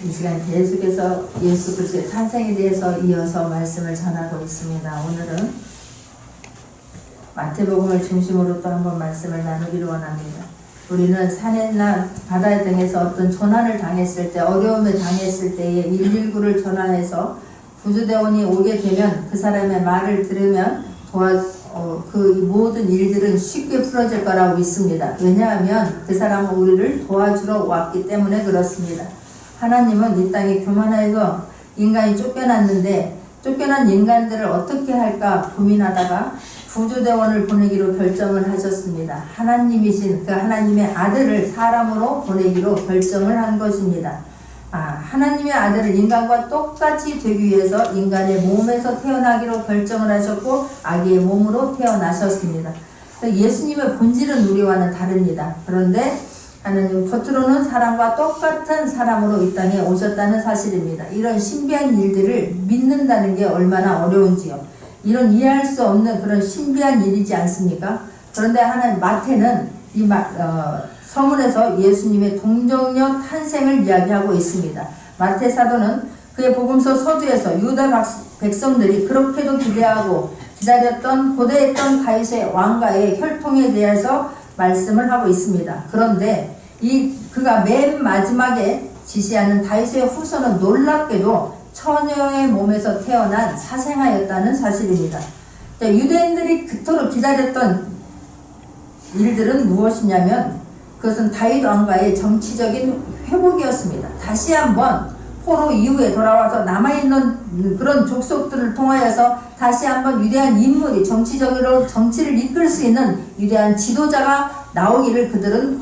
이 시간 계속해서 예수 그리스도의 탄생에 대해서 이어서 말씀을 전하고 있습니다. 오늘은 마태복음을 중심으로 또 한번 말씀을 나누기를 원합니다. 우리는 산이나 바다 등에서 어떤 조난을 당했을 때, 어려움을 당했을 때에 119를 전화해서 구조대원이 오게 되면 그 사람의 말을 들으면 그 모든 일들은 쉽게 풀어질 거라고 믿습니다. 왜냐하면 그 사람은 우리를 도와주러 왔기 때문에 그렇습니다. 하나님은 이 땅에 교만하여서 인간이 쫓겨났는데 쫓겨난 인간들을 어떻게 할까 고민하다가 구조대원을 보내기로 결정을 하셨습니다. 하나님이신 그 하나님의 아들을 사람으로 보내기로 결정을 한 것입니다. 하나님의 아들을 인간과 똑같이 되기 위해서 인간의 몸에서 태어나기로 결정을 하셨고 아기의 몸으로 태어나셨습니다. 예수님의 본질은 우리와는 다릅니다. 그런데 하나님 겉으로는 사람과 똑같은 사람으로 이 땅에 오셨다는 사실입니다. 이런 신비한 일들을 믿는다는 게 얼마나 어려운지요. 이런 이해할 수 없는 그런 신비한 일이지 않습니까? 그런데 하나님 마태는 이 서문에서 예수님의 동정녀 탄생을 이야기하고 있습니다. 마태 사도는 그의 복음서 서두에서 유다 백성들이 그렇게도 기대하고 기다렸던 고대했던 다윗의 왕가의 혈통에 대해서 말씀을 하고 있습니다. 그런데 그가 맨 마지막에 지시하는 다윗의 후손은 놀랍게도 처녀의 몸에서 태어난 사생아였다는 사실입니다. 유대인들이 그토록 기다렸던 일들은 무엇이냐면 그것은 다윗 왕가의 정치적인 회복이었습니다. 다시 한번 포로 이후에 돌아와서 남아있는 그런 족속들을 통하여서 다시 한번 위대한 인물이 정치적으로 정치를 이끌 수 있는 위대한 지도자가 나오기를 그들은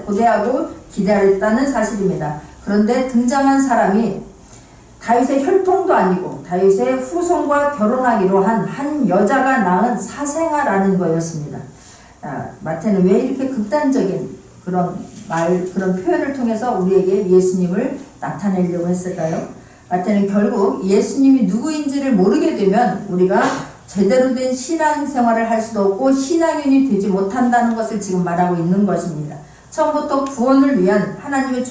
고대하고 기다렸다는 사실입니다. 그런데 등장한 사람이 다윗의 혈통도 아니고 다윗의 후손과 결혼하기로 한 여자가 낳은 사생아라는 거였습니다. 마태는 왜 이렇게 극단적인 그런 표현을 통해서 우리에게 예수님을 나타내려고 했을까요? 마태는 결국 예수님이 누구인지를 모르게 되면 우리가 제대로 된 신앙생활을 할 수도 없고 신앙인이 되지 못한다는 것을 지금 말하고 있는 것입니다. 처음부터 구원을 위한 하나님의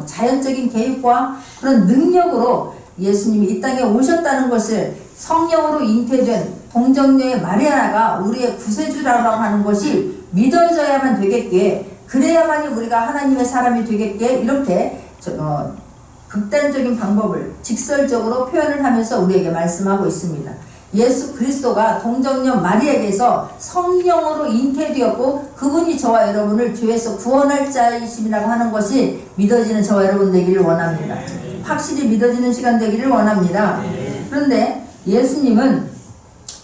자연적인 개입과 그런 능력으로 예수님이 이 땅에 오셨다는 것을 성령으로 잉태된 동정녀의 마리아가 우리의 구세주라고 하는 것이 믿어져야만 되겠기에 그래야만이 우리가 하나님의 사람이 되겠기에 이렇게 극단적인 방법을 직설적으로 표현을 하면서 우리에게 말씀하고 있습니다. 예수 그리스도가 동정녀 마리아에게서 성령으로 잉태되었고 그분이 저와 여러분을 죄에서 구원할 자이심이라고 하는 것이 믿어지는 저와 여러분 되기를 원합니다. 확실히 믿어지는 시간 되기를 원합니다. 그런데 예수님은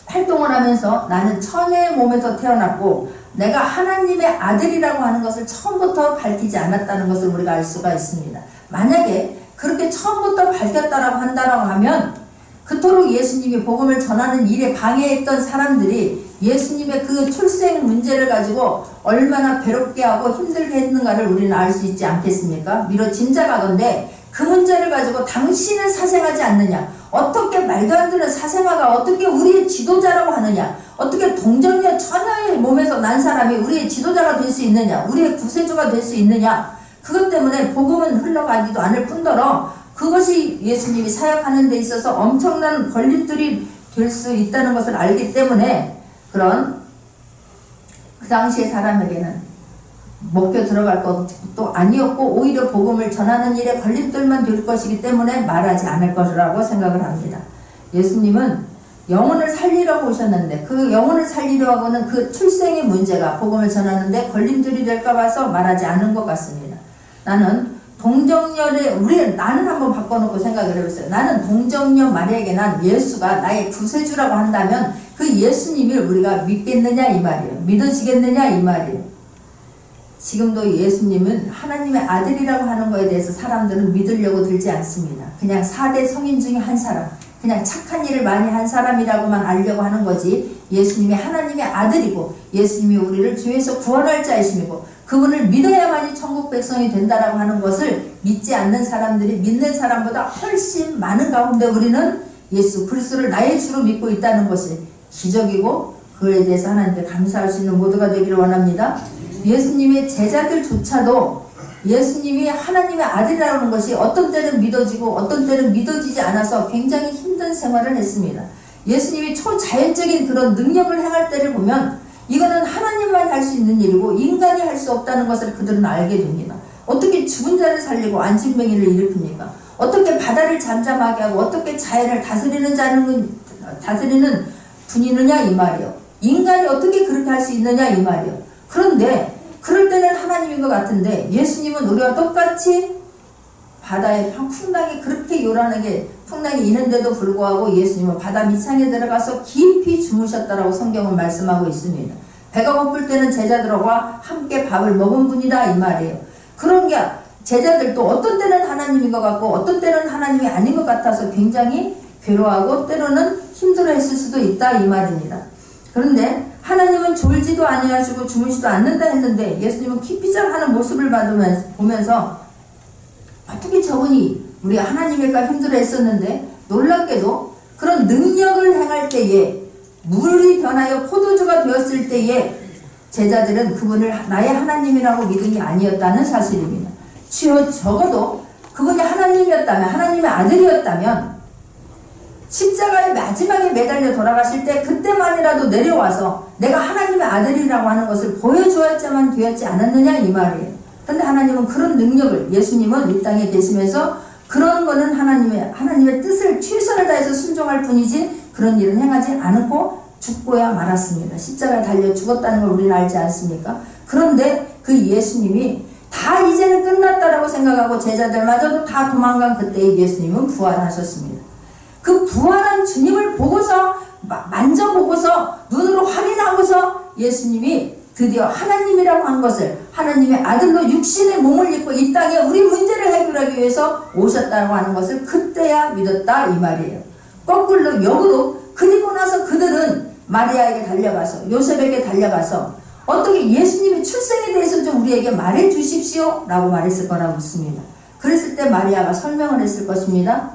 활동을 하면서 나는 처녀의 몸에서 태어났고 내가 하나님의 아들이라고 하는 것을 처음부터 밝히지 않았다는 것을 우리가 알 수가 있습니다. 만약에 그렇게 처음부터 밝혔다라고 한다라고 하면 그토록 예수님이 복음을 전하는 일에 방해했던 사람들이 예수님의 그 출생 문제를 가지고 얼마나 괴롭게 하고 힘들게 했는가를 우리는 알 수 있지 않겠습니까? 미뤄 짐작하건대 그 문제를 가지고 당신은 사생하지 않느냐? 어떻게 말도 안 되는 사생아가 어떻게 우리의 지도자라고 하느냐? 어떻게 동정녀 처녀의 몸에서 난 사람이 우리의 지도자가 될 수 있느냐? 우리의 구세주가 될 수 있느냐? 그것 때문에 복음은 흘러가지도 않을 뿐더러 그것이 예수님이 사역하는 데 있어서 엄청난 걸림돌이 될 수 있다는 것을 알기 때문에 그런 그 당시의 사람에게는 먹혀 들어갈 것도 아니었고 오히려 복음을 전하는 일에 걸림돌만 될 것이기 때문에 말하지 않을 것이라고 생각을 합니다. 예수님은 영혼을 살리려고 오셨는데 그 영혼을 살리려 하고는 그 출생의 문제가 복음을 전하는데 걸림돌이 될까 봐서 말하지 않은 것 같습니다. 나는 나는 한번 바꿔놓고 생각을 해보세요. 나는 동정녀 마리아에게 난 예수가 나의 구세주라고 한다면 그 예수님을 우리가 믿겠느냐 이 말이에요. 믿어지겠느냐 이 말이에요. 지금도 예수님은 하나님의 아들이라고 하는 것에 대해서 사람들은 믿으려고 들지 않습니다. 그냥 4대 성인 중에 한 사람, 그냥 착한 일을 많이 한 사람이라고만 알려고 하는 거지 예수님이 하나님의 아들이고 예수님이 우리를 죄에서 구원할 자이심이고 그분을 믿어야만이 천국 백성이 된다라고 하는 것을 믿지 않는 사람들이 믿는 사람보다 훨씬 많은 가운데 우리는 예수 그리스도를 나의 주로 믿고 있다는 것이 기적이고 그에 대해서 하나님께 감사할 수 있는 모두가 되기를 원합니다. 예수님의 제자들조차도 예수님이 하나님의 아들이라는 것이 어떤 때는 믿어지고 어떤 때는 믿어지지 않아서 굉장히 힘든 생활을 했습니다. 예수님이 초자연적인 그런 능력을 행할 때를 보면 이거는 하나님만 할 수 있는 일이고 인간이 할 수 없다는 것을 그들은 알게 됩니다. 어떻게 죽은 자를 살리고 안진뱅이를 일으킵니까? 어떻게 바다를 잠잠하게 하고 어떻게 자연을 다스리는 분이느냐 이 말이요. 인간이 어떻게 그렇게 할 수 있느냐 이 말이요. 그런데 그럴 때는 하나님인 것 같은데 예수님은 우리와 똑같이 바다에 풍랑이 그렇게 요란하게 풍랑이 있는데도 불구하고 예수님은 바다 밑창에 들어가서 깊이 주무셨다라고 성경은 말씀하고 있습니다. 배가 고플 때는 제자들과 함께 밥을 먹은 분이다 이 말이에요. 그런 게 제자들도 어떤 때는 하나님인 것 같고 어떤 때는 하나님이 아닌 것 같아서 굉장히 괴로워하고 때로는 힘들어했을 수도 있다 이 말입니다. 그런데 하나님은 졸지도 아니하시고 주무시도 않는다 했는데 예수님은 키피장하는 모습을 보면서 어떻게 저분이 우리 하나님일까 힘들어했었는데 놀랍게도 그런 능력을 행할 때에 물이 변하여 포도주가 되었을 때에 제자들은 그분을 나의 하나님이라고 믿음이 아니었다는 사실입니다. 적어도 그분이 하나님이었다면 하나님의 아들이었다면 십자가의 마지막에 매달려 돌아가실 때 그때만이라도 내려와서 내가 하나님의 아들이라고 하는 것을 보여주었지만 되었지 않았느냐 이 말이에요. 그런데 하나님은 그런 능력을 예수님은 이 땅에 계시면서 그런 거는 하나님의 뜻을 최선을 다해서 순종할 뿐이지 그런 일은 행하지 않고 죽고야 말았습니다. 십자가에 달려 죽었다는 걸 우리는 알지 않습니까? 그런데 그 예수님이 다 이제는 끝났다라고 생각하고 제자들마저도 다 도망간 그때에 예수님은 부활하셨습니다. 그 부활한 주님을 보고서 만져보고서 눈으로 확인하고서 예수님이 드디어 하나님이라고 한 것을 하나님의 아들로 육신의 몸을 입고 이 땅에 우리 문제를 해결하기 위해서 오셨다고 하는 것을 그때야 믿었다 이 말이에요. 거꾸로 역으로 그리고 나서 그들은 마리아에게 달려가서 요셉에게 달려가서 어떻게 예수님의 출생에 대해서 좀 우리에게 말해 주십시오 라고 말했을 거라고 믿습니다. 그랬을 때 마리아가 설명을 했을 것입니다.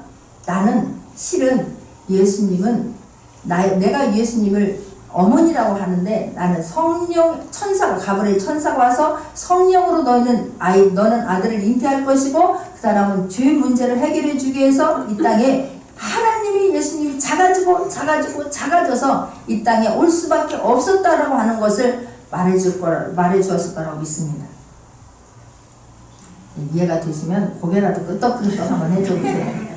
나는 실은 예수님은 내가 예수님을 어머니라고 하는데 나는 성령 천사가 가브리엘 천사가 와서 성령으로 너는 아들을 잉태할 것이고 그 사람은 죄 문제를 해결해 주기 위해서 이 땅에 하나님이 예수님이 작아져서 이 땅에 올 수밖에 없었다라고 하는 것을 말해주었을 거라고 믿습니다. 이해가 되시면 고개라도 끄덕끄덕 한번 해줘보세요.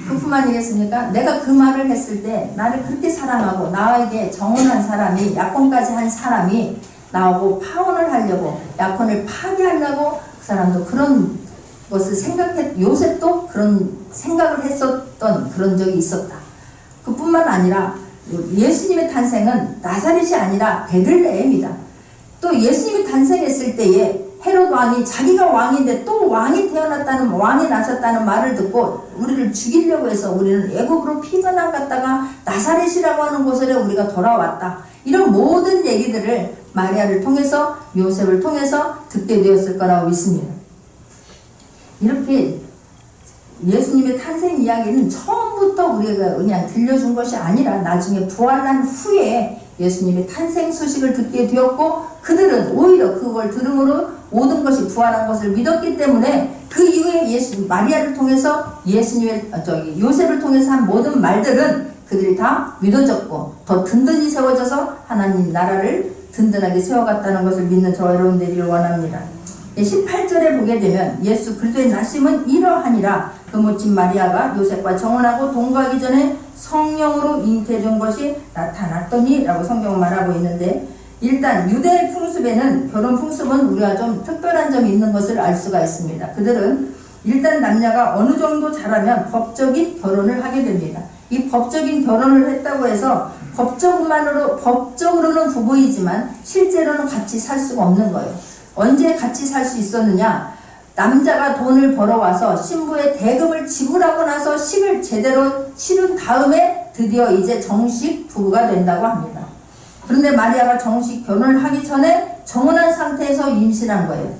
그뿐만이겠습니까? 내가 그 말을 했을 때 나를 그렇게 사랑하고 나에게 정언한 사람이 약혼까지 한 사람이 나오고 파혼을 하려고 약혼을 파기하려고 그 사람도 그런 것을 요셉도 그런 생각을 했었던 그런 적이 있었다. 그뿐만 아니라 예수님의 탄생은 나사렛이 아니라 베들레헴이다. 또 예수님이 탄생했을 때에 헤롯 왕이 자기가 왕인데 또 왕이 나셨다는 말을 듣고 우리를 죽이려고 해서 우리는 애국으로 피가난 갔다가 나사렛이라고 하는 곳에 우리가 돌아왔다. 이런 모든 얘기들을 마리아를 통해서 요셉을 통해서 듣게 되었을 거라고 믿습니다. 이렇게 예수님의 탄생 이야기는 처음부터 우리가 그냥 들려준 것이 아니라 나중에 부활한 후에 예수님의 탄생 소식을 듣게 되었고 그들은 오히려 그걸 들음으로 모든 것이 부활한 것을 믿었기 때문에 그 이후에 마리아를 통해서 요셉을 통해서 한 모든 말들은 그들이 다 믿어졌고 더 든든히 세워져서 하나님 나라를 든든하게 세워갔다는 것을 믿는 저 여러분 되기를 원합니다. 18절에 보게 되면 예수 그리스도의 나심은 이러하니라 그 모친 마리아가 요셉과 정혼하고 동거하기 전에 성령으로 잉태된 것이 나타났더니 라고 성경은 말하고 있는데 일단 유대 풍습에는 결혼 풍습은 우리가 좀 특별한 점이 있는 것을 알 수가 있습니다. 그들은 일단 남녀가 어느 정도 자라면 법적인 결혼을 하게 됩니다. 이 법적인 결혼을 했다고 해서 법적으로는 부부이지만 실제로는 같이 살 수가 없는 거예요. 언제 같이 살 수 있었느냐? 남자가 돈을 벌어와서 신부의 대금을 지불하고 나서 식을 제대로 치른 다음에 드디어 이제 정식 부부가 된다고 합니다. 그런데 마리아가 정식 결혼을 하기 전에 정혼한 상태에서 임신한 거예요.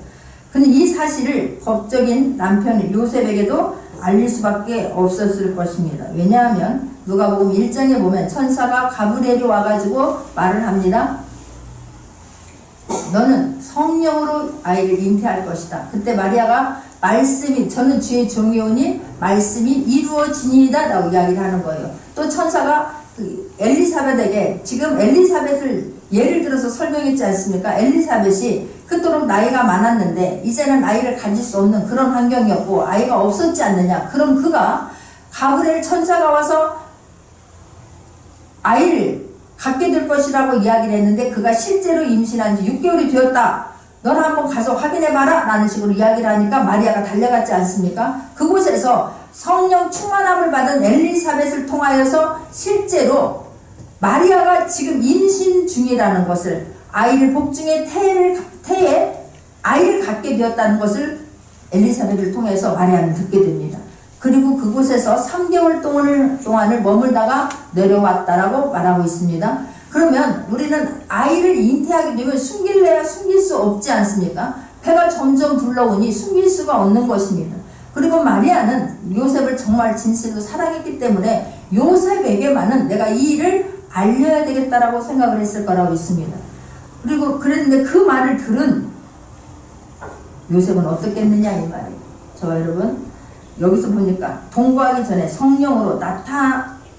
근데 이 사실을 법적인 남편 요셉에게도 알릴 수밖에 없었을 것입니다. 왜냐하면 누가복음 1장에 보면 천사가 가브리엘이 와가지고 말을 합니다. 너는 성령으로 아이를 잉태할 것이다. 그때 마리아가 말씀이 저는 주의 종이오니 말씀이 이루어지니이다 라고 이야기를 하는 거예요. 또 천사가 엘리사벳에게 지금 엘리사벳을 예를 들어서 설명했지 않습니까? 엘리사벳이 그토록 나이가 많았는데 이제는 아이를 가질 수 없는 그런 환경이었고 아이가 없었지 않느냐. 그럼 그가 가브리엘 천사가 와서 아이를 갖게 될 것이라고 이야기를 했는데 그가 실제로 임신한 지 6개월이 되었다. 너는 한번 가서 확인해봐라 라는 식으로 이야기를 하니까 마리아가 달려갔지 않습니까? 그곳에서 성령 충만함을 받은 엘리사벳을 통하여서 실제로 마리아가 지금 임신 중이라는 것을 아이를 복중에 태에 아이를 갖게 되었다는 것을 엘리사벳을 통해서 마리아는 듣게 됩니다. 그리고 그곳에서 3개월 동안을 머물다가 내려왔다라고 말하고 있습니다. 그러면 우리는 아이를 잉태하게 되면 숨길래야 숨길 수 없지 않습니까? 배가 점점 불러오니 숨길 수가 없는 것입니다. 그리고 마리아는 요셉을 정말 진실로 사랑했기 때문에 요셉에게만은 내가 이 일을 알려야 되겠다라고 생각을 했을 거라고 있습니다. 그리고 그랬는데 그 말을 들은 요셉은 어떻겠느냐 이 말이에요. 저와 여러분 여기서 보니까 동거하기 전에 성령으로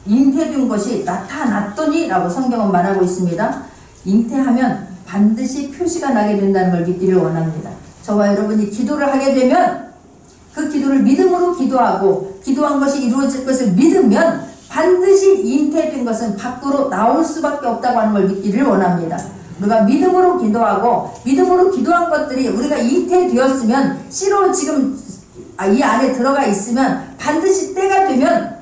잉태된 것이 나타났더니 라고 성경은 말하고 있습니다. 잉태하면 반드시 표시가 나게 된다는 걸 믿기를 원합니다. 저와 여러분이 기도를 하게 되면 그 기도를 믿음으로 기도하고 기도한 것이 이루어질 것을 믿으면 반드시 잉태된 것은 밖으로 나올 수밖에 없다고 하는 걸 믿기를 원합니다. 우리가 믿음으로 기도하고 믿음으로 기도한 것들이 우리가 잉태되었으면 씨로 지금 이 안에 들어가 있으면 반드시 때가 되면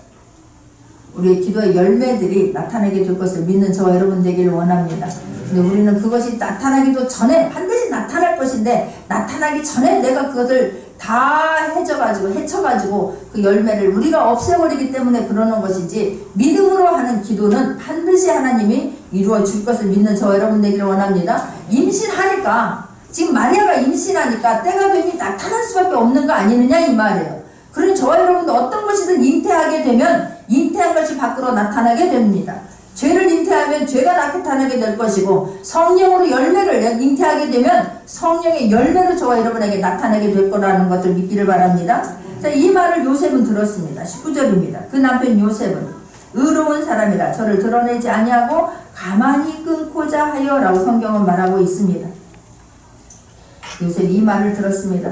우리의 기도의 열매들이 나타나게 될 것을 믿는 저와 여러분 되기를 원합니다. 근데 우리는 그것이 나타나기도 전에 반드시 나타날 것인데 나타나기 전에 내가 그것을 다 헤쳐가지고 그 열매를 우리가 없애버리기 때문에 그러는 것이지 믿음으로 하는 기도는 반드시 하나님이 이루어 줄 것을 믿는 저와 여러분 되기를 원합니다. 임신하니까 지금 마리아가 임신하니까 때가 되니 나타날 수밖에 없는 거 아니느냐 이 말이에요. 그러니 저와 여러분도 어떤 것이든 잉태하게 되면 잉태한 것이 밖으로 나타나게 됩니다. 죄를 잉태하면 죄가 나타나게 될 것이고 성령으로 열매를 잉태하게 되면 성령의 열매로 저와 여러분에게 나타나게 될 거라는 것을 믿기를 바랍니다. 자, 이 말을 요셉은 들었습니다. 19절입니다. 그 남편 요셉은 의로운 사람이라 저를 드러내지 아니하고 가만히 끊고자 하여 라고 성경은 말하고 있습니다. 요셉이 이 말을 들었습니다.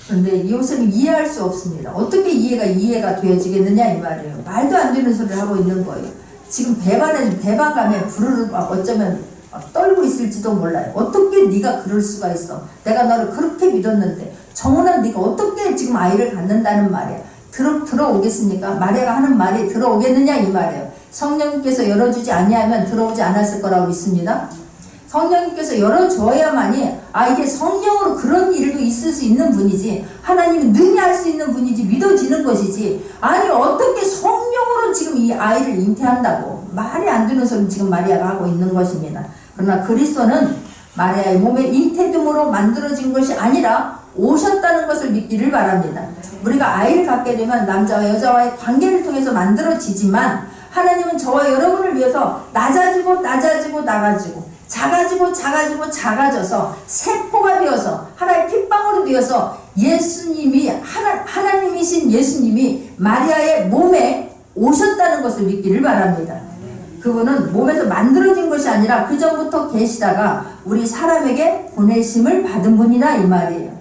그런데 요셉이 이해할 수 없습니다. 어떻게 이해가 되어지겠느냐 이 말이에요. 말도 안 되는 소리를 하고 있는 거예요. 지금 배반감에 부르르 어쩌면 떨고 있을지도 몰라요. 어떻게 네가 그럴 수가 있어. 내가 너를 그렇게 믿었는데 정훈아 네가 어떻게 지금 아이를 갖는다는 말이야. 들어오겠습니까? 마리아가 하는 말이 들어오겠느냐 이 말이에요. 성령님께서 열어주지 아니하면 들어오지 않았을 거라고 믿습니다. 성령님께서 열어줘야만이 이게 성령으로 그런 일도 있을 수 있는 분이지 하나님은 능히 할 수 있는 분이지 믿어지는 것이지 아니 어떻게 성령으로 지금 이 아이를 잉태한다고 말이 안 되는 소리 지금 마리아가 하고 있는 것입니다. 그러나 그리스도는 마리아의 몸에 잉태됨으로 만들어진 것이 아니라 오셨다는 것을 믿기를 바랍니다. 우리가 아이를 갖게 되면 남자와 여자와의 관계를 통해서 만들어지지만 하나님은 저와 여러분을 위해서 낮아지고 작아져서 세포가 되어서 하나의 핏방울이 되어서 하나님이신 예수님이 마리아의 몸에 오셨다는 것을 믿기를 바랍니다. 그분은 몸에서 만들어진 것이 아니라 그 전부터 계시다가 우리 사람에게 보내심을 받은 분이다 이 말이에요.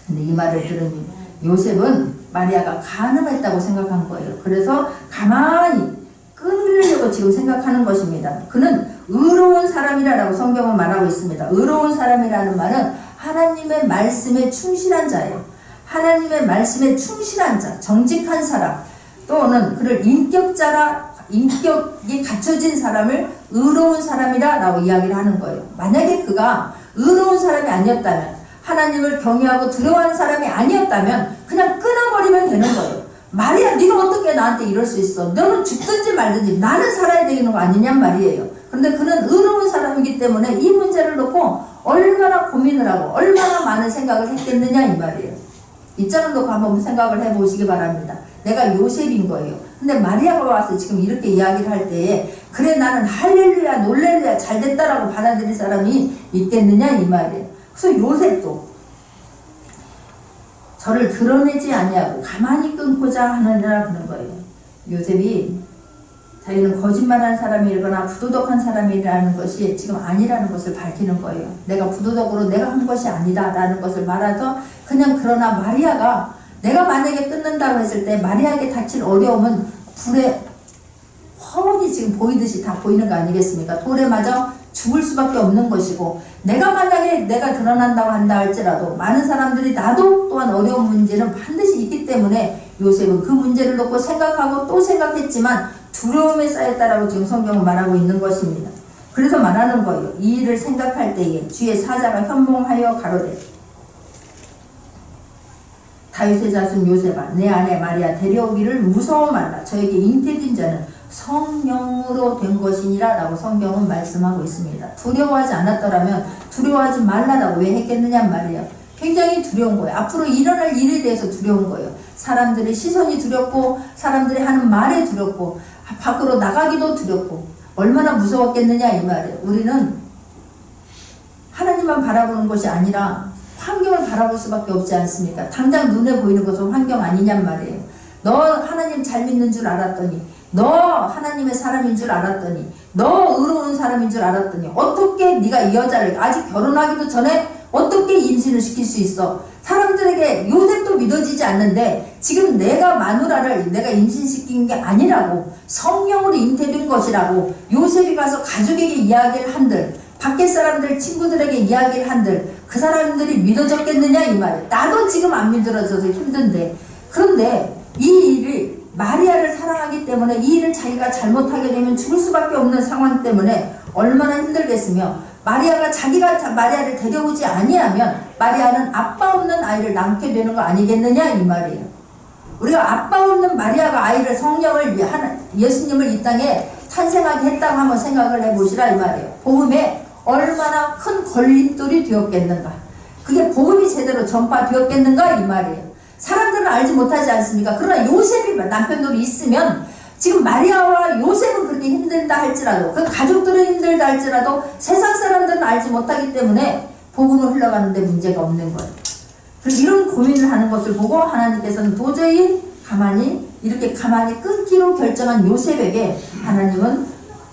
근데 이 말을 들으니 요셉은 마리아가 가늠했다고 생각한 거예요. 그래서 가만히 끊으려고 지금 생각하는 것입니다. 그는 의로운 사람이라고 성경은 말하고 있습니다. 의로운 사람이라는 말은 하나님의 말씀에 충실한 자예요. 하나님의 말씀에 충실한 자, 정직한 사람 또는 그를 인격이 갖춰진 사람을 의로운 사람이라고 이야기를 하는 거예요. 만약에 그가 의로운 사람이 아니었다면 하나님을 경외하고 두려워하는 사람이 아니었다면 그냥 끊어버리면 되는 거예요. 마리아 네가 어떻게 나한테 이럴 수 있어. 너는 죽든지 말든지 나는 살아야 되는 거 아니냔 말이에요. 그런데 그는 의로운 사람이기 때문에 이 문제를 놓고 얼마나 고민을 하고 얼마나 많은 생각을 했겠느냐 이 말이에요. 입장을 놓고 한번 생각을 해보시기 바랍니다. 내가 요셉인 거예요. 근데 마리아가 와서 지금 이렇게 이야기를 할 때에 그래 나는 할렐루야 놀렐루야 잘됐다라고 받아들일 사람이 있겠느냐 이 말이에요. 그래서 요셉도 저를 드러내지 아니하고 가만히 끊고자 하느니라 그런 거예요. 요셉이 자기는 거짓말한 사람이거나 부도덕한 사람이라는 것이 지금 아니라는 것을 밝히는 거예요. 내가 부도덕으로 내가 한 것이 아니다 라는 것을 말해서 그냥 그러나 마리아가 내가 만약에 끊는다고 했을 때 마리아에게 닥칠 어려움은 불에 훤히 지금 보이듯이 다 보이는 거 아니겠습니까? 돌에 맞아 죽을 수밖에 없는 것이고 내가 만약에 내가 드러난다고 한다 할지라도 많은 사람들이 나도 또한 어려운 문제는 반드시 있기 때문에 요셉은 그 문제를 놓고 생각하고 또 생각했지만 두려움에 쌓였다라고 지금 성경은 말하고 있는 것입니다. 그래서 말하는 거예요. 이 일을 생각할 때에 주의 사자가 현몽하여 가로되 다윗의 자손 요셉아 내 아내 마리아 데려오기를 무서워 말라. 저에게 잉태된 자는 성령으로 된 것이니라 라고 성경은 말씀하고 있습니다. 두려워하지 않았더라면 두려워하지 말라라고 왜 했겠느냐 말이에요. 굉장히 두려운 거예요. 앞으로 일어날 일에 대해서 두려운 거예요. 사람들의 시선이 두렵고 사람들이 하는 말에 두렵고 밖으로 나가기도 두렵고 얼마나 무서웠겠느냐 이 말이에요. 우리는 하나님만 바라보는 것이 아니라 환경을 바라볼 수밖에 없지 않습니까? 당장 눈에 보이는 것은 환경 아니냔 말이에요. 너 하나님 잘 믿는 줄 알았더니 너 하나님의 사람인 줄 알았더니 너 의로운 사람인 줄 알았더니 어떻게 네가 이 여자를 아직 결혼하기도 전에 어떻게 임신을 시킬 수 있어? 사람들에게 요셉도 믿어지지 않는데 지금 내가 마누라를 내가 임신시킨 게 아니라고 성령으로 잉태된 것이라고 요셉이 가서 가족에게 이야기를 한들 밖에 사람들 친구들에게 이야기를 한들 그 사람들이 믿어졌겠느냐 이 말이에요. 나도 지금 안 믿어져서 힘든데 그런데 이 일을 마리아를 사랑하기 때문에 이 일을 자기가 잘못하게 되면 죽을 수밖에 없는 상황 때문에 얼마나 힘들겠으며 마리아가 자기가 마리아를 데려오지 아니하면 마리아는 아빠 없는 아이를 낳게 되는 거 아니겠느냐 이 말이에요. 우리가 아빠 없는 마리아가 아이를 성령을 예수님을 이 땅에 탄생하게 했다고 한번 생각을 해보시라 이 말이에요. 복음에 얼마나 큰 걸림돌이 되었겠는가. 그게 복음이 제대로 전파되었겠는가 이 말이에요. 사람들은 알지 못하지 않습니까? 그러나 요셉이 남편들이 있으면 지금 마리아와 요셉은 그렇게 힘들다 할지라도 그 가족들은 힘들다 할지라도 세상 사람들은 알지 못하기 때문에 복음을 흘러가는데 문제가 없는 거예요. 그래서 이런 고민을 하는 것을 보고 하나님께서는 도저히 이렇게 가만히 끊기로 결정한 요셉에게 하나님은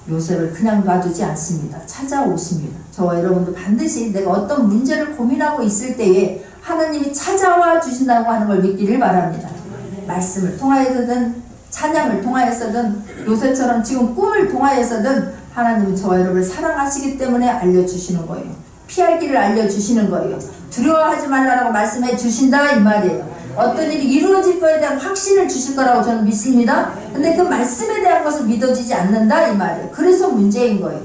요셉을 그냥 놔두지 않습니다. 찾아오십니다. 저와 여러분도 반드시 내가 어떤 문제를 고민하고 있을 때에 하나님이 찾아와 주신다고 하는 걸 믿기를 바랍니다. 말씀을 통하여서든 찬양을 통하여서든 요셉처럼 지금 꿈을 통하여서든 하나님은 저와 여러분을 사랑하시기 때문에 알려주시는 거예요. 피할 길을 알려주시는 거예요. 두려워하지 말라고 말씀해 주신다 이 말이에요. 어떤 일이 이루어질 거에 대한 확신을 주실 거라고 저는 믿습니다. 근데 그 말씀에 대한 것을 믿어지지 않는다 이 말이에요. 그래서 문제인 거예요.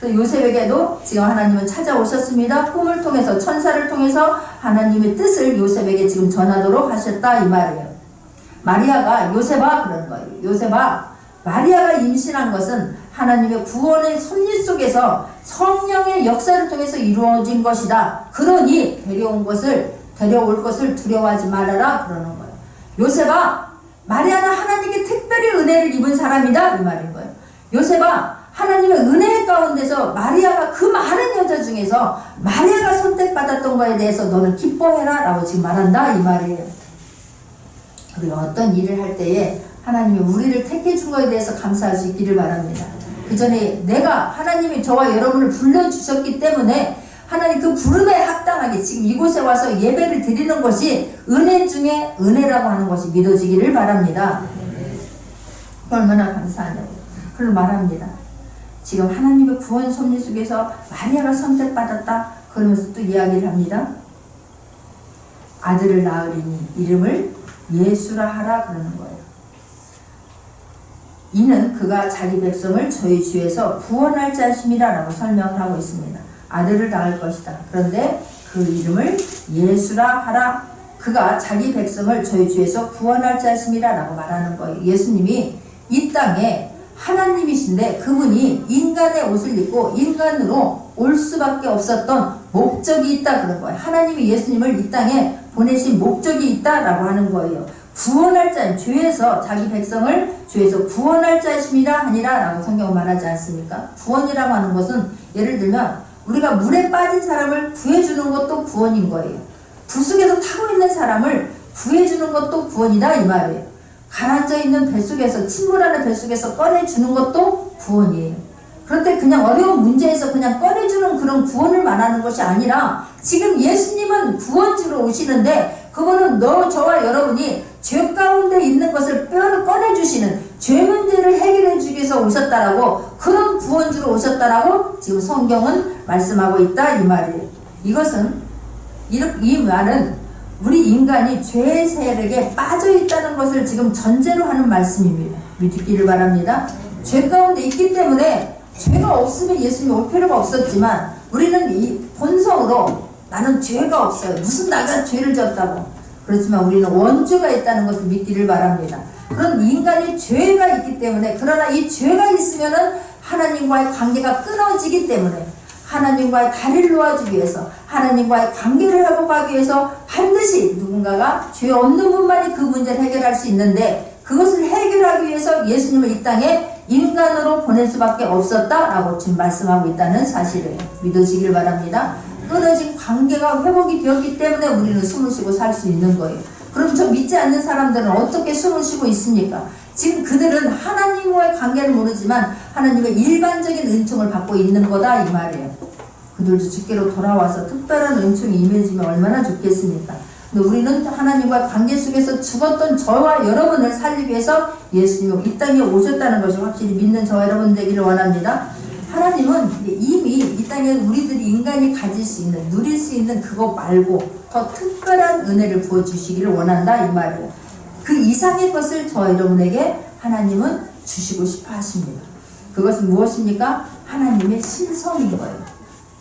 요셉에게도 지금 하나님은 찾아오셨습니다. 꿈을 통해서 천사를 통해서 하나님의 뜻을 요셉에게 지금 전하도록 하셨다 이 말이에요. 마리아가 요셉아 그런 거예요. 요셉아 마리아가 임신한 것은 하나님의 구원의 섭리 속에서 성령의 역사를 통해서 이루어진 것이다. 그러니 데려올 것을 두려워하지 말아라 그러는 거예요. 요셉아 마리아는 하나님께 특별히 은혜를 입은 사람이다 이 말인 거예요. 요셉아 하나님의 은혜 가운데서 마리아가 그 많은 여자 중에서 마리아가 선택받았던 거에 대해서 너는 기뻐해라 라고 지금 말한다 이 말이에요. 우리가 어떤 일을 할 때에 하나님이 우리를 택해 준 거에 대해서 감사할 수 있기를 바랍니다. 그 전에 하나님이 저와 여러분을 불러주셨기 때문에 하나님 그 부름에 합당하게 지금 이곳에 와서 예배를 드리는 것이 은혜 중에 은혜라고 하는 것이 믿어지기를 바랍니다. 얼마나 감사하냐고. 그걸 말합니다. 지금 하나님의 구원 섭리 속에서 마리아가 선택받았다 그러면서 또 이야기를 합니다. 아들을 낳으리니 이름을 예수라 하라 그러는 거예요. 이는 그가 자기 백성을 저희 주에서 구원할 자심이라 라고 설명을 하고 있습니다. 아들을 낳을 것이다. 그런데 그 이름을 예수라 하라. 그가 자기 백성을 저희 주에서 구원할 자심이라 라고 말하는 거예요. 예수님이 이 땅에 하나님이신데 그분이 인간의 옷을 입고 인간으로 올 수밖에 없었던 목적이 있다 그런 거예요. 하나님이 예수님을 이 땅에 보내신 목적이 있다라고 하는 거예요. 구원할 자, 죄에서 자기 백성을 죄에서 구원할 자이십니다 하니라 라고 성경은 말하지 않습니까? 구원이라고 하는 것은 예를 들면 우리가 물에 빠진 사람을 구해주는 것도 구원인 거예요. 부속에서 타고 있는 사람을 구해주는 것도 구원이다 이 말이에요. 가라앉아 있는 뱃속에서, 침몰하는 뱃속에서 꺼내주는 것도 구원이에요. 그런데 그냥 어려운 문제에서 그냥 꺼내주는 그런 구원을 말하는 것이 아니라 지금 예수님은 구원주로 오시는데 그거는 저와 여러분이 죄 가운데 있는 것을 꺼내주시는 죄 문제를 해결해 주기 위해서 오셨다라고, 그런 구원주로 오셨다라고 지금 성경은 말씀하고 있다 이 말이에요. 이 말은 우리 인간이 죄의 세력에 빠져 있다는 것을 지금 전제로 하는 말씀입니다. 믿기를 바랍니다. 죄 가운데 있기 때문에 죄가 없으면 예수님이 올 필요가 없었지만 우리는 이 본성으로 나는 죄가 없어요. 무슨 나가 죄를 졌다고. 그렇지만 우리는 원죄가 있다는 것을 믿기를 바랍니다. 그런 인간이 죄가 있기 때문에, 그러나 이 죄가 있으면은 하나님과의 관계가 끊어지기 때문에 하나님과의 다리를 놓아주기 위해서, 하나님과의 관계를 회복하기 위해서 반드시 누군가가 죄 없는 분만이 그 문제를 해결할 수 있는데, 그것을 해결하기 위해서 예수님을 이 땅에 인간으로 보낼 수밖에 없었다라고 지금 말씀하고 있다는 사실을 믿으시길 바랍니다. 끊어진 관계가 회복이 되었기 때문에 우리는 숨을 쉬고 살 수 있는 거예요. 그럼 저 믿지 않는 사람들은 어떻게 숨을 쉬고 있습니까? 지금 그들은 하나님과의 관계를 모르지만 하나님의 일반적인 은총을 받고 있는 거다 이 말이에요. 그들도 주께로 돌아와서 특별한 은총이 임해지면 얼마나 좋겠습니까? 근데 우리는 하나님과 관계 속에서 죽었던 저와 여러분을 살리기 위해서 예수님이 이 땅에 오셨다는 것을 확실히 믿는 저와 여러분 되기를 원합니다. 하나님은 이미 이 땅에 우리들이 인간이 가질 수 있는, 누릴 수 있는 그거 말고 더 특별한 은혜를 부어주시기를 원한다 이 말이에요. 그 이상의 것을 저와 여러분에게 하나님은 주시고 싶어 하십니다. 그것은 무엇입니까? 하나님의 신성인 거예요.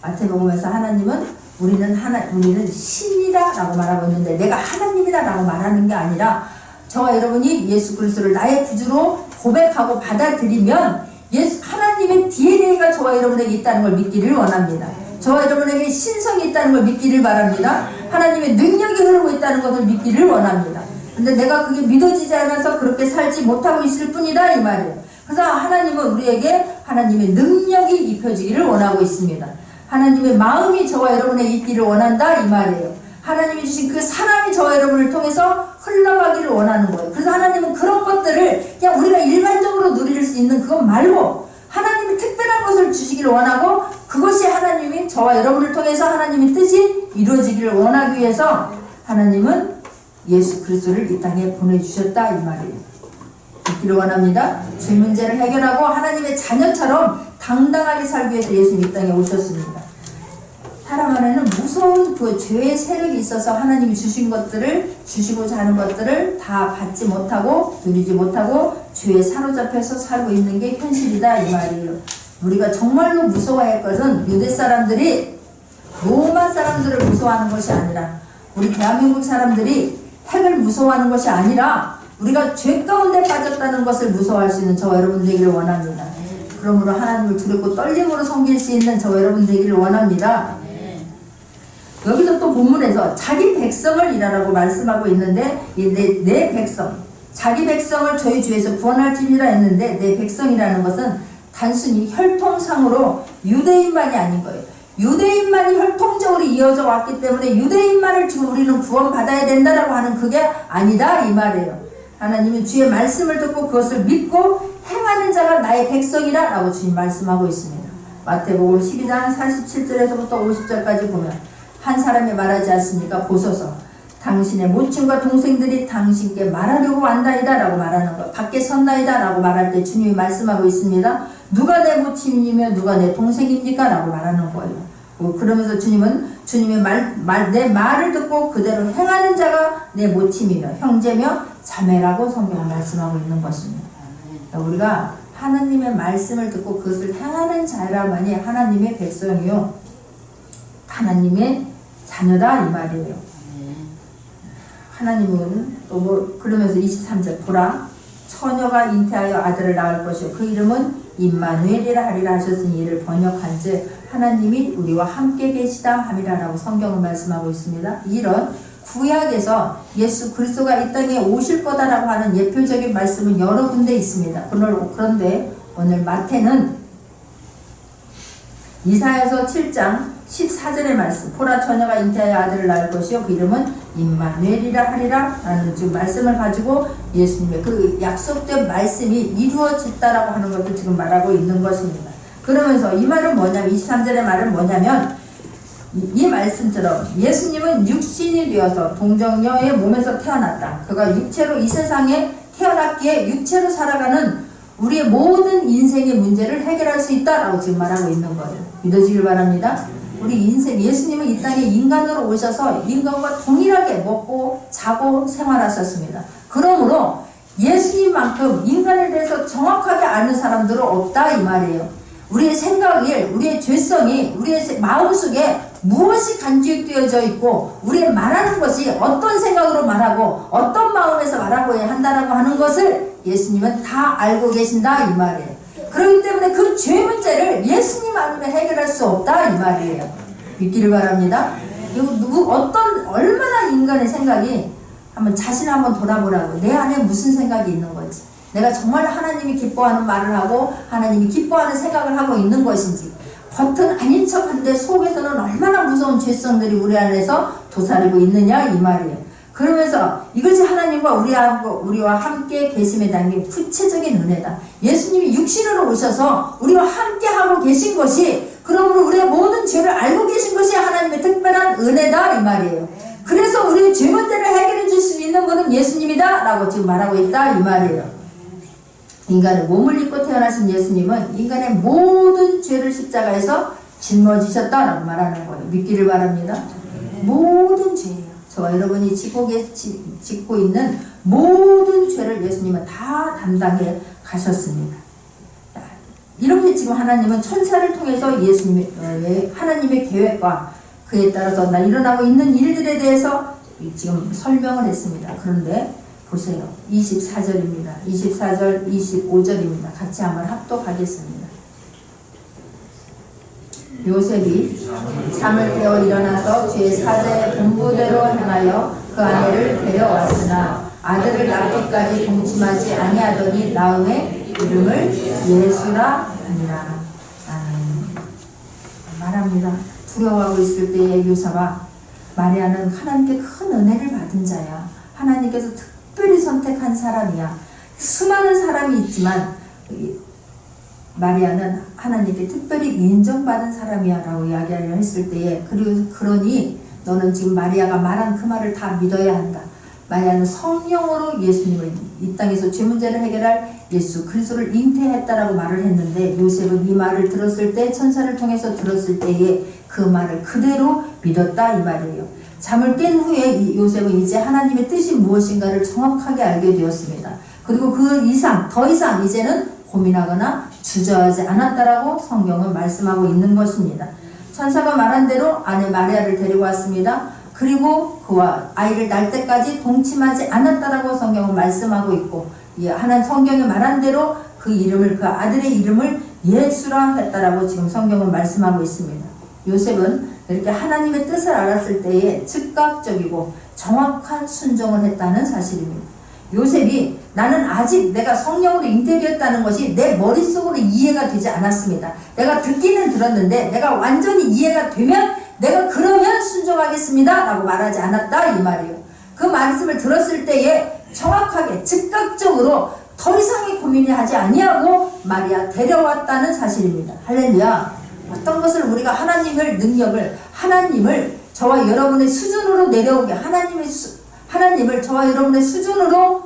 마태복음에서 하나님은 우리는 신이다 라고 말하고 있는데, 내가 하나님이다 라고 말하는 게 아니라 저와 여러분이 예수 그리스도를 나의 구주로 고백하고 받아들이면 하나님의 DNA가 저와 여러분에게 있다는 걸 믿기를 원합니다. 저와 여러분에게 신성이 있다는 걸 믿기를 바랍니다. 하나님의 능력이 흐르고 있다는 것을 믿기를 원합니다. 근데 내가 그게 믿어지지 않아서 그렇게 살지 못하고 있을 뿐이다 이 말이에요. 그래서 하나님은 우리에게 하나님의 능력이 입혀지기를 원하고 있습니다. 하나님의 마음이 저와 여러분에게 있기를 원한다 이 말이에요. 하나님이 주신 그 사랑이 저와 여러분을 통해서 흘러가기를 원하는 거예요. 그래서 하나님은 그런 것들을 그냥 우리가 일반적으로 누릴 수 있는 그것 말고 하나님이 특별한 것을 주시기를 원하고, 그것이 하나님이 저와 여러분을 통해서 하나님의 뜻이 이루어지기를 원하기 위해서 하나님은 예수 그리스도를 이 땅에 보내주셨다 이 말이에요. 믿기를 원합니다. 죄 문제를 해결하고 하나님의 자녀처럼 당당하게 살기 위해서 예수님 이 땅에 오셨습니다. 사람 안에는 무서운 그 죄의 세력이 있어서 하나님이 주신 것들을, 주시고자 하는 것들을 다 받지 못하고 누리지 못하고 죄에 사로잡혀서 살고 있는 게 현실이다 이 말이에요. 우리가 정말로 무서워야 할 것은 유대 사람들이 로마 사람들을 무서워하는 것이 아니라, 우리 대한민국 사람들이 핵을 무서워하는 것이 아니라 우리가 죄 가운데 빠졌다는 것을 무서워할 수 있는 저와 여러분 되기를 원합니다. 그러므로 하나님을 두렵고 떨림으로 섬길 수 있는 저와 여러분 되기를 원합니다. 여기서 또 본문에서 자기 백성을 일하라고 말씀하고 있는데, 내 백성, 자기 백성을 저희 주에서 구원할지니라 했는데, 내 백성이라는 것은 단순히 혈통상으로 유대인만이 아닌 거예요. 유대인만이 혈통적으로 이어져 왔기 때문에 유대인만을 지금 우리는 구원받아야 된다라고 하는 그게 아니다 이 말이에요. 하나님은 주의 말씀을 듣고 그것을 믿고 행하는 자가 나의 백성이라 라고 주님 말씀하고 있습니다. 마태복음 12장 47절에서부터 50절까지 보면 한 사람이 말하지 않습니까? 보소서, 당신의 모친과 동생들이 당신께 말하려고 왔나이다 라고 말하는 것, 밖에 섰나이다 라고 말할 때 주님이 말씀하고 있습니다. 누가 내 모친이며 누가 내 동생입니까? 라고 말하는 거예요. 그러면서 주님은 주님의 내 말을 듣고 그대로 행하는 자가 내 모친이며 형제며 자매라고 성경은 말씀하고 있는 것입니다. 우리가 하나님의 말씀을 듣고 그것을 행하는 자라만이 하나님의 백성이요, 하나님의 자녀다 이 말이에요. 하나님은 또 그러면서 23절, 보라 처녀가 잉태하여 아들을 낳을 것이요 그 이름은 임마누엘이라 하리라 하셨으니 이를 번역한즉 하나님이 우리와 함께 계시다 함이라라고 성경은 말씀하고 있습니다. 이런 구약에서 예수 그리스도가 이 땅에 오실 거다라고 하는 예표적인 말씀은 여러 군데 있습니다. 그런데 오늘 마태는 이사야서 7장 14절의 말씀, 보라 처녀가 잉태하여 아들을 낳을 것이요 그 이름은 임마누엘이라 하리라 라는 지금 말씀을 가지고 예수님의 그 약속된 말씀이 이루어졌다라고 하는 것을 지금 말하고 있는 것입니다. 그러면서 이 말은 뭐냐면 23절의 말은 뭐냐면 이 말씀처럼 예수님은 육신이 되어서 동정녀의 몸에서 태어났다. 그가 육체로 이 세상에 태어났기에 육체로 살아가는 우리의 모든 인생의 문제를 해결할 수 있다라고 지금 말하고 있는 거예요. 믿어지길 바랍니다. 우리 인생, 예수님은 이 땅에 인간으로 오셔서 인간과 동일하게 먹고 자고 생활하셨습니다. 그러므로 예수님만큼 인간에 대해서 정확하게 아는 사람들은 없다 이 말이에요. 우리의 생각이, 우리의 죄성이, 우리의 마음속에 무엇이 간직되어져 있고 우리의 말하는 것이 어떤 생각으로 말하고 어떤 마음에서 말하고 한다라고 하는 것을 예수님은 다 알고 계신다 이 말이에요. 그렇기 때문에 그 죄 문제를 예수님 아니면 해결할 수 없다 이 말이에요. 믿기를 바랍니다. 얼마나 인간의 생각이 한번 자신 한번 돌아보라고. 내 안에 무슨 생각이 있는 건지, 내가 정말 하나님이 기뻐하는 말을 하고 하나님이 기뻐하는 생각을 하고 있는 것인지, 겉은 아닌 척한데 속에서는 얼마나 무서운 죄성들이 우리 안에서 도사리고 있느냐 이 말이에요. 그러면서 이것이 하나님과 우리와 함께 계심에 담긴 구체적인 은혜다. 예수님이 육신으로 오셔서 우리와 함께 하고 계신 것이, 그러므로 우리의 모든 죄를 알고 계신 것이 하나님의 특별한 은혜다 이 말이에요. 그래서 우리의 죄 문제를 해결해 줄 수 있는 분은 예수님이다 라고 지금 말하고 있다 이 말이에요. 인간의 몸을 입고 태어나신 예수님은 인간의 모든 죄를 십자가에서 짊어지셨다라고 말하는 거예요. 믿기를 바랍니다. 모든 죄예요. 저와 여러분이 짓고 있는 모든 죄를 예수님은 다 담당해 가셨습니다. 이렇게 지금 하나님은 천사를 통해서 하나님의 계획과 그에 따라서 일어나고 있는 일들에 대해서 지금 설명을 했습니다. 그런데 보세요. 24절입니다. 24절, 25절입니다. 같이 한번 합독하겠습니다. 요셉이 잠을 깨어 일어나서 주의 사자의 본부대로 행하여 그 아내를 데려왔으나 아들을 낳기까지 동침하지 아니하더니 나음의 이름을 예수라 하니라. 말합니다. 두려워하고 있을 때의 요셉아, 마리아는 하나님께 큰 은혜를 받은 자야. 하나님께서 특별히 선택한 사람이야. 수많은 사람이 있지만 마리아는 하나님께 특별히 인정받은 사람이야 라고 이야기를 했을 때에, 그러니 너는 지금 마리아가 말한 그 말을 다 믿어야 한다. 마리아는 성령으로 예수님을 이 땅에서 죄 문제를 해결할 예수 그리스도를 잉태했다라고 말을 했는데, 요셉은 이 말을 들었을 때, 천사를 통해서 들었을 때에 그 말을 그대로 믿었다 이 말이에요. 잠을 깬 후에 요셉은 이제 하나님의 뜻이 무엇인가를 정확하게 알게 되었습니다. 그리고 그 이상, 더 이상 이제는 고민하거나 주저하지 않았다라고 성경은 말씀하고 있는 것입니다. 천사가 말한 대로 아내 마리아를 데리고 왔습니다. 그리고 그와 아이를 낳을 때까지 동침하지 않았다라고 성경은 말씀하고 있고, 성경이 말한 대로 그 아들의 이름을 예수라 했다라고 지금 성경은 말씀하고 있습니다. 요셉은 이렇게 하나님의 뜻을 알았을 때에 즉각적이고 정확한 순종을 했다는 사실입니다. 요셉이 나는 아직 내가 성령으로 잉태되었다는 것이 내 머릿속으로 이해가 되지 않았습니다. 내가 듣기는 들었는데 내가 완전히 이해가 되면 내가 그러면 순종하겠습니다 라고 말하지 않았다 이 말이에요. 그 말씀을 들었을 때에 정확하게 즉각적으로 더 이상의 고민이 하지 아니하고 마리아 데려왔다는 사실입니다. 할렐루야. 어떤 것을 우리가 하나님을 저와 여러분의 수준으로 내려오게, 하나님을 저와 여러분의 수준으로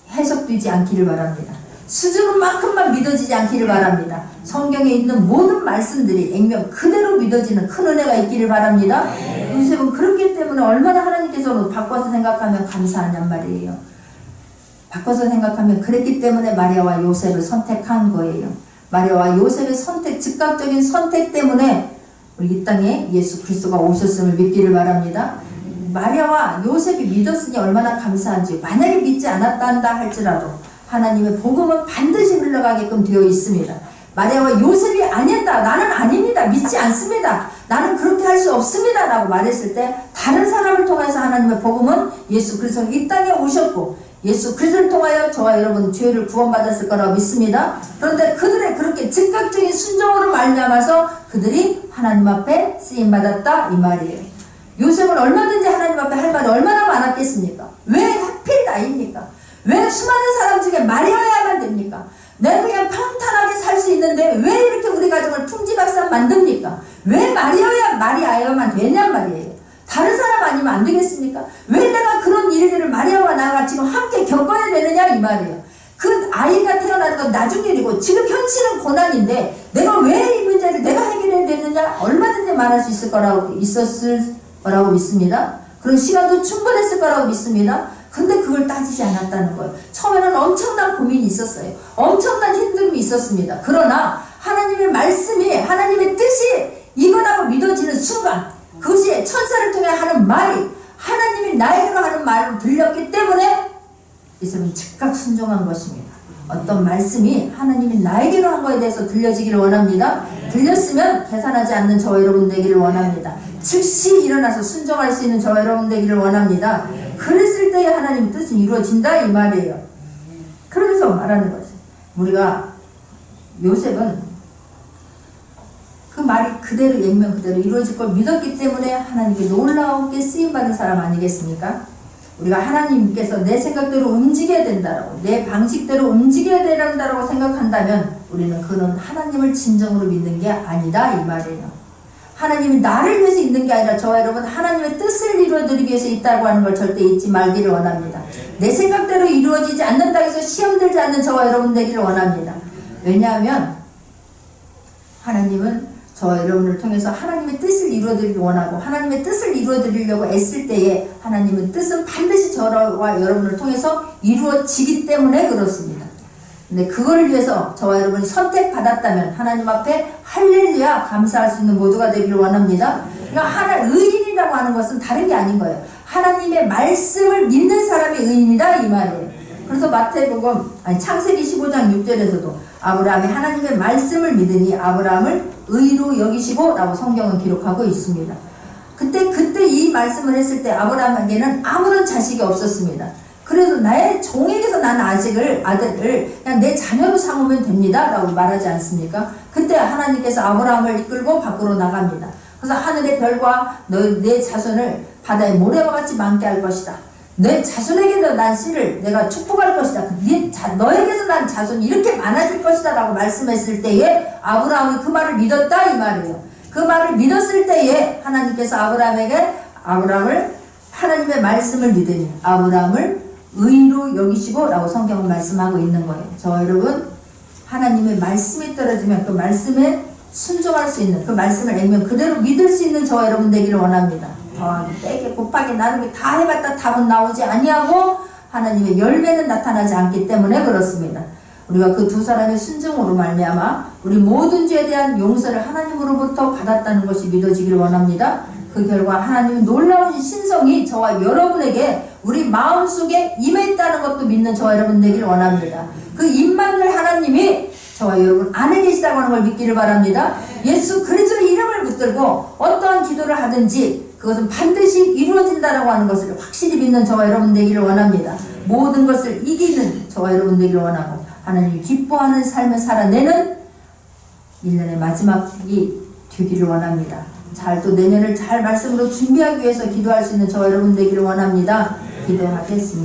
해석되지 않기를 바랍니다. 수준만큼만 믿어지지 않기를 바랍니다. 성경에 있는 모든 말씀들이 액면 그대로 믿어지는 큰 은혜가 있기를 바랍니다. 요셉은 그렇기 때문에 얼마나 하나님께서 바꿔서 생각하면 감사하냔 말이에요. 바꿔서 생각하면 그랬기 때문에 마리아와 요셉을 선택한 거예요. 마리아와 요셉의 즉각적인 선택 때문에 우리 이 땅에 예수 그리스도가 오셨음을 믿기를 바랍니다. 마리아와 요셉이 믿었으니 얼마나 감사한지. 만약에 믿지 않았다 한다 할지라도 하나님의 복음은 반드시 흘러가게끔 되어 있습니다. 마리아와 요셉이 아니다. 나는 아닙니다. 믿지 않습니다. 나는 그렇게 할 수 없습니다. 라고 말했을 때 다른 사람을 통해서 하나님의 복음은 예수 그리스도는 이 땅에 오셨고 예수 그리스도를 통하여 저와 여러분 죄를 구원받았을 거라고 믿습니다. 그런데 그들의 그렇게 즉각적인 순종으로 말미암아서 그들이 하나님 앞에 쓰임받았다 이 말이에요. 요셉은 얼마든지 하나님 앞에 할 말이 얼마나 많았겠습니까? 왜 하필 나입니까? 왜 수많은 사람 중에 마리아야만 됩니까? 내가 그냥 평탄하게 살 수 있는데 왜 이렇게 우리 가정을 풍지박산 만듭니까? 왜 마리아야만 되냔 말이에요. 다른 사람 아니면 안 되겠습니까? 왜 내가 그런 일들을 마리아와 나가 지금 함께 겪어야 되느냐 이 말이에요. 그 아이가 태어나는 건 나중 일이고 지금 현실은 고난인데 내가 왜 이 문제를 내가 해결해야 되느냐 얼마든지 말할 수 있었을 거라고 믿습니다. 그런 시간도 충분했을 거라고 믿습니다. 근데 그걸 따지지 않았다는 거예요. 처음에는 엄청난 고민이 있었어요. 엄청난 힘듦이 있었습니다. 그러나 하나님의 말씀이 하나님의 뜻이 이거라고 믿어지는 순간 그것이 천사를 통해 하는 말이 하나님이 나에게로 하는 말로 들렸기 때문에 이 사람은 즉각 순종한 것입니다. 어떤 말씀이 하나님이 나에게로 한 거에 대해서 들려지기를 원합니다. 들렸으면 계산하지 않는 저와 여러분 되기를 원합니다. 즉시 일어나서 순종할 수 있는 저와 여러분 되기를 원합니다. 그랬을 때에 하나님 뜻이 이루어진다 이 말이에요. 그러면서 말하는 거죠. 우리가 요셉은 그 말이 그대로 액면 그대로 이루어질 걸 믿었기 때문에 하나님께 놀라웠게 쓰임받은 사람 아니겠습니까? 우리가 하나님께서 내 생각대로 움직여야 된다라고 내 방식대로 움직여야 된다라고 생각한다면 우리는 그는 하나님을 진정으로 믿는 게 아니다 이 말이에요. 하나님이 나를 위해서 있는 게 아니라 저와 여러분 하나님의 뜻을 이루어드리기 위해서 있다고 하는 걸 절대 잊지 말기를 원합니다. 내 생각대로 이루어지지 않는다 해서 시험 들지 않는 저와 여러분 되기를 원합니다. 왜냐하면 하나님은 저와 여러분을 통해서 하나님의 뜻을 이루어드리기 원하고 하나님의 뜻을 이루어드리려고 애쓸 때에 하나님의 뜻은 반드시 저와 여러분을 통해서 이루어지기 때문에 그렇습니다. 근데 그걸 위해서 저와 여러분이 선택받았다면 하나님 앞에 할렐루야 감사할 수 있는 모두가 되기를 원합니다. 그러니까 의인이라고 하는 것은 다른 게 아닌 거예요. 하나님의 말씀을 믿는 사람이 의인이다 이 말이에요. 그래서 창세기 15장 6절에서도 아브라함이 하나님의 말씀을 믿으니 아브라함을 의로 여기시고 라고 성경은 기록하고 있습니다. 그때 이 말씀을 했을 때 아브라함에게는 아무런 자식이 없었습니다. 그래서 나의 종에게서 난 아들을 그냥 내 자녀로 삼으면 됩니다 라고 말하지 않습니까? 그때 하나님께서 아브라함을 이끌고 밖으로 나갑니다. 그래서 하늘의 별과 내 자손을 바다의 모래와 같이 많게 할 것이다. 내 자손에게도 난 씨를 내가 축복할 것이다. 너에게서 난 자손이 이렇게 많아질 것이다 라고 말씀했을 때에 아브라함이 그 말을 믿었다 이 말이에요. 그 말을 믿었을 때에 하나님께서 아브라함을 하나님의 말씀을 믿으니 아브라함을 의로 여기시고 라고 성경은 말씀하고 있는 거예요. 저와 여러분 하나님의 말씀이 떨어지면 그 말씀에 순종할 수 있는 그 말씀을 액면 그대로 믿을 수 있는 저와 여러분 되기를 원합니다. 더하기 빼기 곱하기 나누기 다 해봤다 답은 나오지 아니하고 하나님의 열매는 나타나지 않기 때문에 그렇습니다. 우리가 그 두 사람의 순종으로 말미암아 우리 모든 죄에 대한 용서를 하나님으로부터 받았다는 것이 믿어지기를 원합니다. 그 결과 하나님의 놀라운 신성이 저와 여러분에게 우리 마음속에 임했다는 것도 믿는 저와 여러분 되기를 원합니다. 그 임만을 하나님이 저와 여러분 안에 계시다고 하는 걸 믿기를 바랍니다. 예수 그리스도의 이름을 붙들고 어떠한 기도를 하든지 그것은 반드시 이루어진다라고 하는 것을 확실히 믿는 저와 여러분 되기를 원합니다. 모든 것을 이기는 저와 여러분 되기를 원하고 하나님이 기뻐하는 삶을 살아내는 1년의 마지막이 되기를 원합니다. 또 내년을 잘 말씀으로 준비하기 위해서 기도할 수 있는 저와 여러분 되기를 원합니다. 기도하겠습니다.